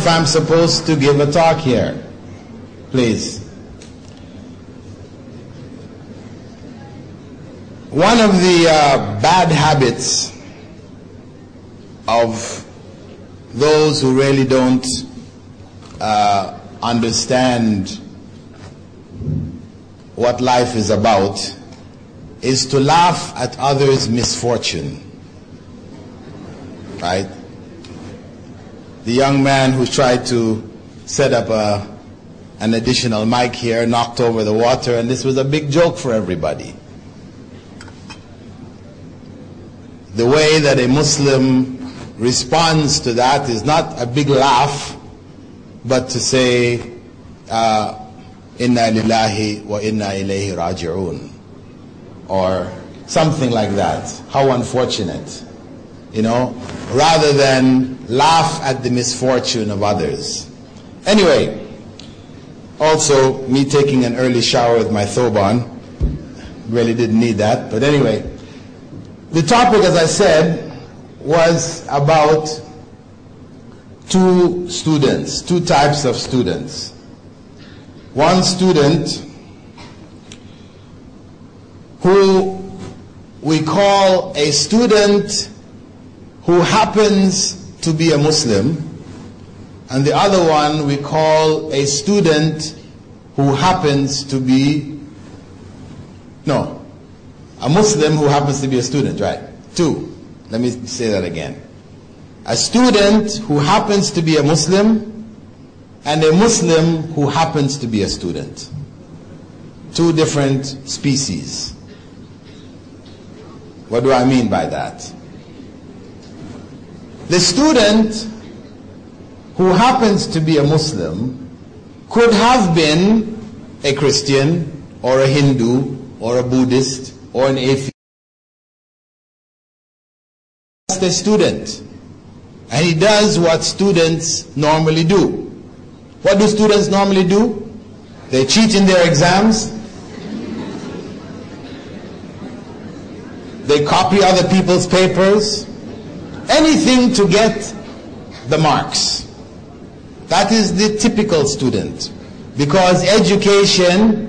if I'm supposed to give a talk here. Please. One of the bad habits of those who really don't understand what life is about is to laugh at others' misfortune. Right? The young man who tried to set up an additional mic here knocked over the water, and this was a big joke for everybody. The way that a Muslim responds to that is not a big laugh, but to say, Inna lillahi wa inna ilayhi raji'un, or something like that. How unfortunate, you know, rather than laugh at the misfortune of others. Anyway, also me taking an early shower with my thoban, really didn't need that, but anyway. The topic, as I said, was about two types of students. One student who we call a student who happens to be a Muslim, and the other one we call a student who happens to be, a Muslim who happens to be a student, right? Two. Let me say that again. A student who happens to be a Muslim and a Muslim who happens to be a student. Two different species. What do I mean by that? The student who happens to be a Muslim could have been a Christian or a Hindu or a Buddhist or an atheist. That's the student. And he does what students normally do. What do students normally do? They cheat in their exams. They copy other people's papers. Anything to get the marks. That is the typical student. Because education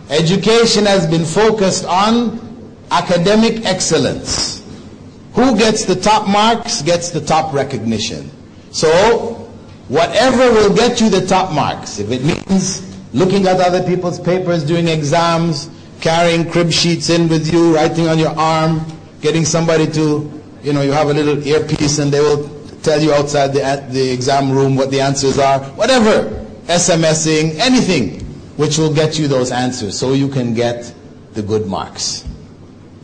has been focused on academic excellence. Who gets the top marks gets the top recognition. So, whatever will get you the top marks, if it means looking at other people's papers during exams, carrying crib sheets in with you, writing on your arm, getting somebody to, you have a little earpiece and they will tell you outside the exam room what the answers are, whatever, SMSing, anything which will get you those answers so you can get the good marks.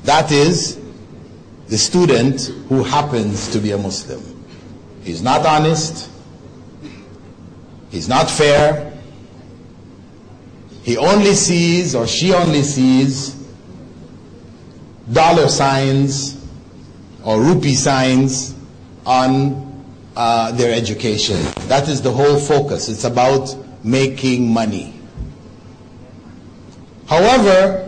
That is the student who happens to be a Muslim. He's not honest. He's not fair. He only sees, or she only sees, dollar signs or rupee signs on their education. That is the whole focus. It's about making money. However,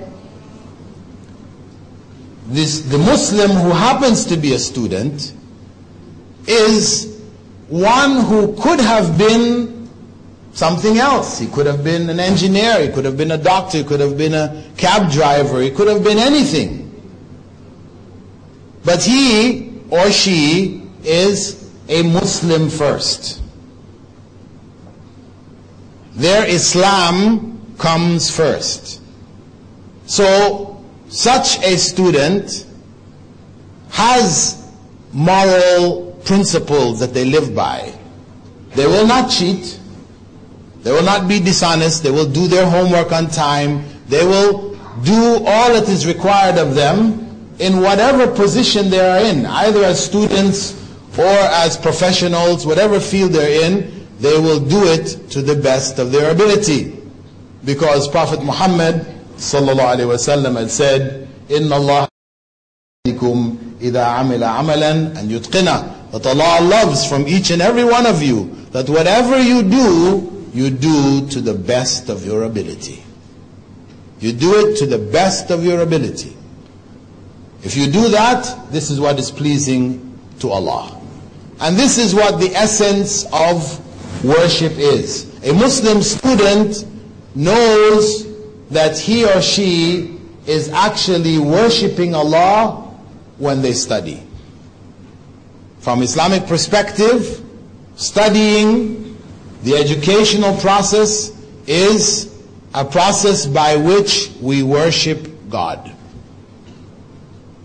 the Muslim who happens to be a student is one who could have been something else. He could have been an engineer, he could have been a doctor, he could have been a cab driver, he could have been anything. But he or she is a Muslim first. Their Islam comes first. So, such a student has moral principles that they live by. They will not cheat. They will not be dishonest. They will do their homework on time. They will do all that is required of them in whatever position they are in, either as students or as professionals, whatever field they're in, they will do it to the best of their ability. Because Prophet Muhammad sallallahu alaihi wasallam had said, "Inna Allah ikum idha amila amalan and yutqina." That Allah loves from each and every one of you that whatever you do to the best of your ability. You do it to the best of your ability. If you do that, this is what is pleasing to Allah. And this is what the essence of worship is. A Muslim student knows that he or she is actually worshipping Allah when they study. From Islamic perspective, studying, the educational process, is a process by which we worship God.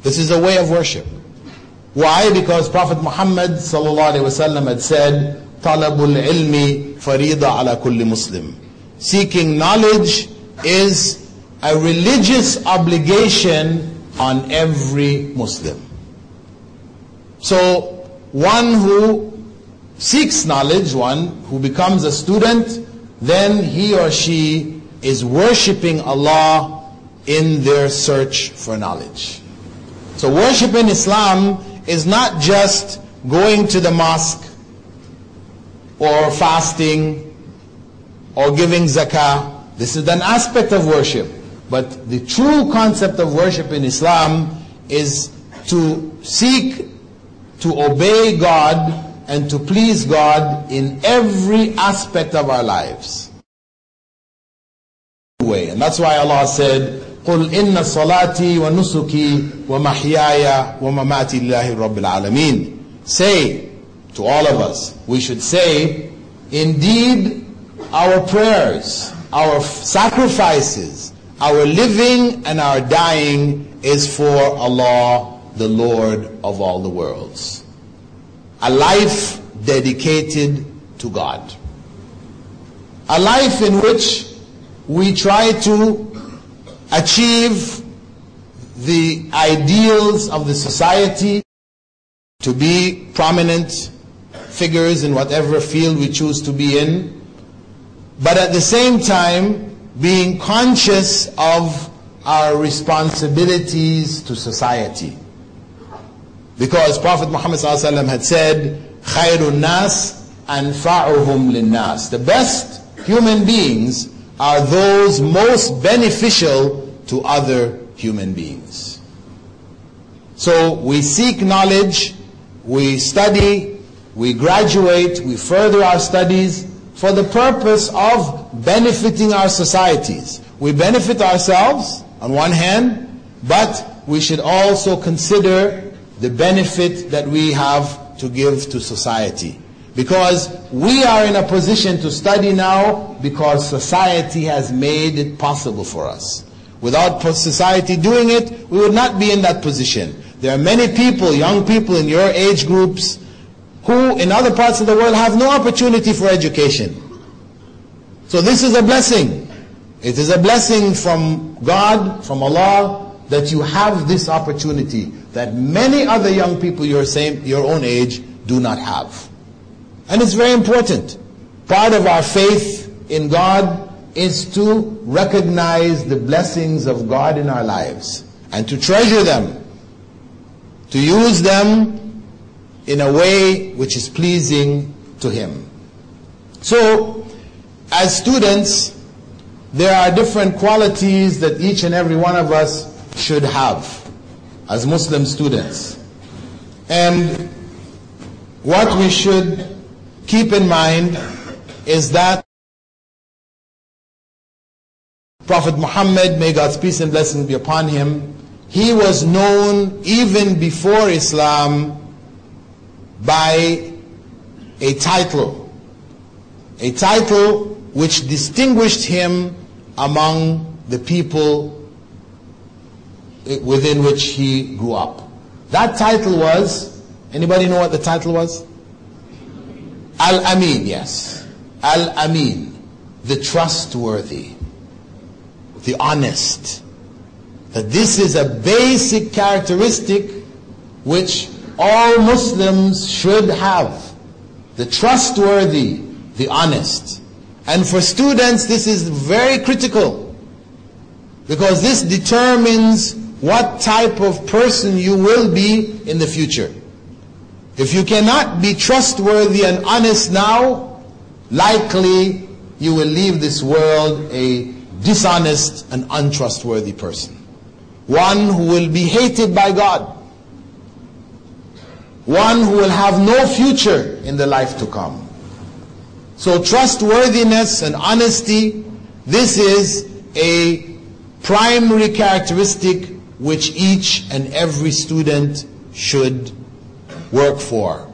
This is a way of worship. Why? Because Prophet Muhammad ﷺ had said, "Talabul ilmi farida ala kulli Muslim." Seeking knowledge is a religious obligation on every Muslim. So, one who seeks knowledge, one who becomes a student, then he or she is worshipping Allah in their search for knowledge. So worship in Islam is not just going to the mosque or fasting or giving zakah. This is an aspect of worship. But the true concept of worship in Islam is to seek to obey God and to please God in every aspect of our lives. And that's why Allah said, قُلْ إِنَّ صَلَاتِي وَنُسُكِي وَمَحْيَايَ وَمَمَاتِي لِلَّهِ رَبِّ الْعَالَمِينَ. Say to all of us, we should say, indeed our prayers, our sacrifices, our living and our dying is for Allah, the Lord of all the worlds. A life dedicated to God. A life in which we try to achieve the ideals of the society, to be prominent figures in whatever field we choose to be in, but at the same time being conscious of our responsibilities to society. Because Prophet Muhammad ﷺ had said, خَيْرُ النَّاسِ أَنْفَعُهُمْ لِلنَّاسِ. The best human beings are those most beneficial to other human beings. So we seek knowledge, we study, we graduate, we further our studies for the purpose of benefiting our societies. We benefit ourselves on one hand, but we should also consider the benefit that we have to give to society. Because we are in a position to study now because society has made it possible for us. Without society doing it, we would not be in that position. There are many people, young people in your age groups, who in other parts of the world have no opportunity for education. So this is a blessing. It is a blessing from God, from Allah, that you have this opportunity that many other young people your own age do not have. And it's very important. Part of our faith in God is to recognize the blessings of God in our lives and to treasure them, to use them in a way which is pleasing to Him. So, as students, there are different qualities that each and every one of us should have as Muslim students. And what we should keep in mind is that Prophet Muhammad, may God's peace and blessings be upon him, he was known even before Islam by a title which distinguished him among the people within which he grew up. That title was, anybody know what the title was? Al-Amin, yes. Al-Amin, the trustworthy, the honest. That this is a basic characteristic which all Muslims should have. The trustworthy, the honest. And for students, this is very critical, because this determines what type of person you will be in the future. If you cannot be trustworthy and honest now, likely you will leave this world a dishonest and untrustworthy person. One who will be hated by God. one who will have no future in the life to come. So trustworthiness and honesty, this is a primary characteristic which each and every student should work for.